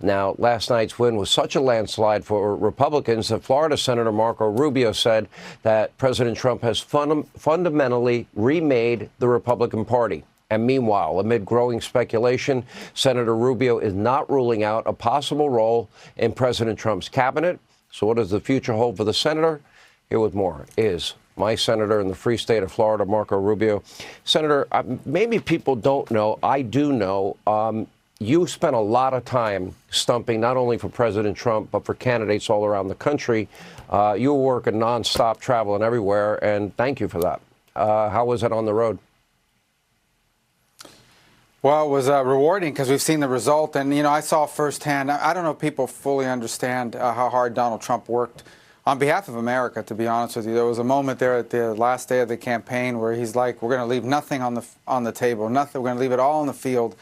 Now, last night's win was such a landslide for Republicans that Florida Senator Marco Rubio said that President Trump has fundamentally remade the Republican Party. And meanwhile, amid growing speculation, Senator Rubio is not ruling out a possible role in President Trump's cabinet. So what does the future hold for the senator? Here with more is my senator in the free state of Florida, Marco Rubio. Senator, maybe people don't know, I do know, you spent a lot of time stumping not only for President Trump, but for candidates all around the country. You were working nonstop, traveling everywhere, and thank you for that. How was it on the road? Well, it was rewarding because we've seen the result. And, you know, I saw firsthand, I don't know if people fully understand how hard Donald Trump worked on behalf of America, to be honest with you. There was a moment there at the last day of the campaign where he's like, we're going to leave nothing on the table, nothing. We're going to leave it all on the field.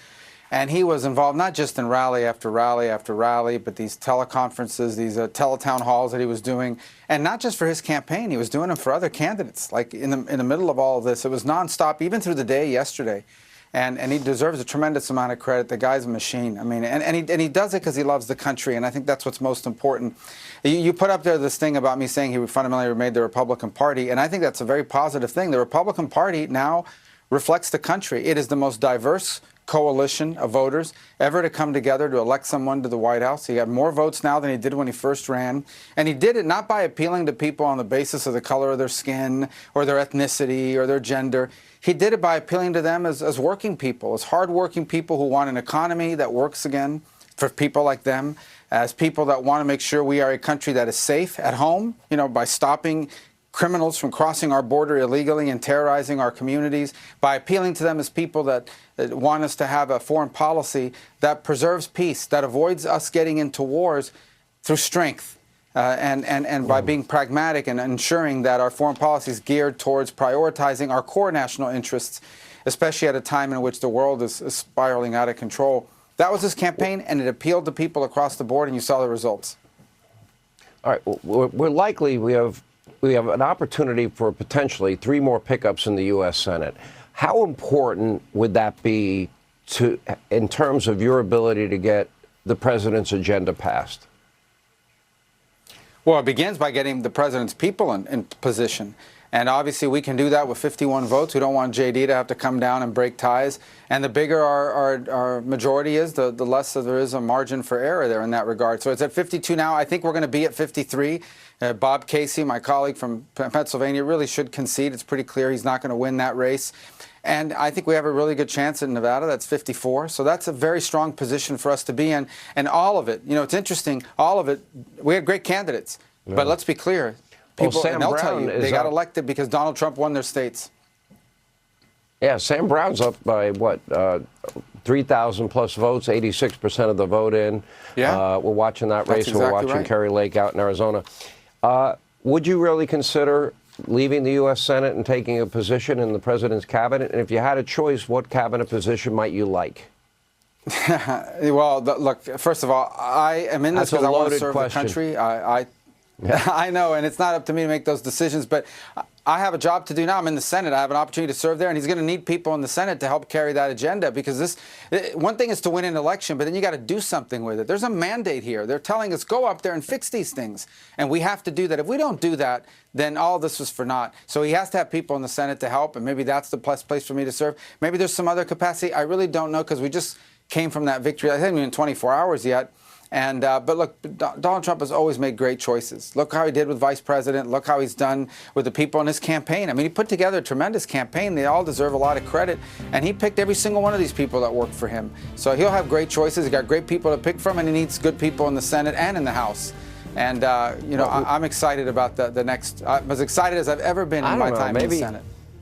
And he was involved not just in rally after rally after rally, but these teleconferences, these teletown halls that he was doing. And not just for his campaign, he was doing them for other candidates. Like in the middle of all of this, it was nonstop, even through the day yesterday. And he deserves a tremendous amount of credit. The guy's a machine. I mean, and he does it because he loves the country, and I think that's what's most important. You put up there this thing about me saying he fundamentally remade the Republican Party, and I think that's a very positive thing. The Republican Party now reflects the country. It is the most diverse coalition of voters ever to come together to elect someone to the White House. He got more votes now than he did when he first ran. And he did it not by appealing to people on the basis of the color of their skin or their ethnicity or their gender. He did it by appealing to them as working people, as hardworking people who want an economy that works again for people like them, as people that want to make sure we are a country that is safe at home, you know, by stopping criminals from crossing our border illegally and terrorizing our communities, by appealing to them as people that want us to have a foreign policy that preserves peace, that avoids us getting into wars through strength, and by being pragmatic and ensuring that our foreign policy is geared towards prioritizing our core national interests, especially at a time in which the world is spiraling out of control. That was his campaign, and it appealed to people across the board, and you saw the results. All right, we're likely, we have an opportunity for potentially 3 more pickups in the U.S. Senate. How important would that be in terms of your ability to get the president's agenda passed? Well, it begins by getting the president's people in position. And obviously we can do that with 51 votes. We don't want JD to have to come down and break ties. And the bigger our majority is, the less there is a margin for error there in that regard. So it's at 52 now. I think we're going to be at 53. Bob Casey, my colleague from Pennsylvania, really should concede. It's pretty clear he's not going to win that race. And I think we have a really good chance in Nevada. That's 54. So that's a very strong position for us to be in. And all of it, you know, it's interesting, all of it, we had great candidates. Yeah. But let's be clear. People, and they'll tell you, they got elected because Donald Trump won their states. Yeah, Sam Brown's up by, what, 3,000 plus votes, 86% of the vote in. Yeah. We're watching that race. Exactly. We're watching Kerry Lake out in Arizona. Would you really consider leaving the U.S. Senate and taking a position in the president's cabinet? And if you had a choice, what cabinet position might you like? Well, look, first of all, I am in this because I want to serve the country. Yeah. I know, and it's not up to me to make those decisions, but I have a job to do now. I'm in the Senate. I have an opportunity to serve there, and he's going to need people in the Senate to help carry that agenda, because one thing is to win an election, but then you got to do something with it. There's a mandate here. They're telling us, go up there and fix these things, and we have to do that. If we don't do that, then all this was for naught. So he has to have people in the Senate to help, and maybe that's the best place for me to serve. Maybe there's some other capacity. I really don't know, because we just came from that victory. I haven't even 24 hours yet. And but look, Donald Trump has always made great choices. Look how he did with vice president. Look how he's done with the people in his campaign. I mean, he put together a tremendous campaign. They all deserve a lot of credit. And he picked every single one of these people that worked for him. So he'll have great choices. He's got great people to pick from, and he needs good people in the Senate and in the House. And, you know, I'm excited about the next. I'm as excited as I've ever been in my time in the Senate.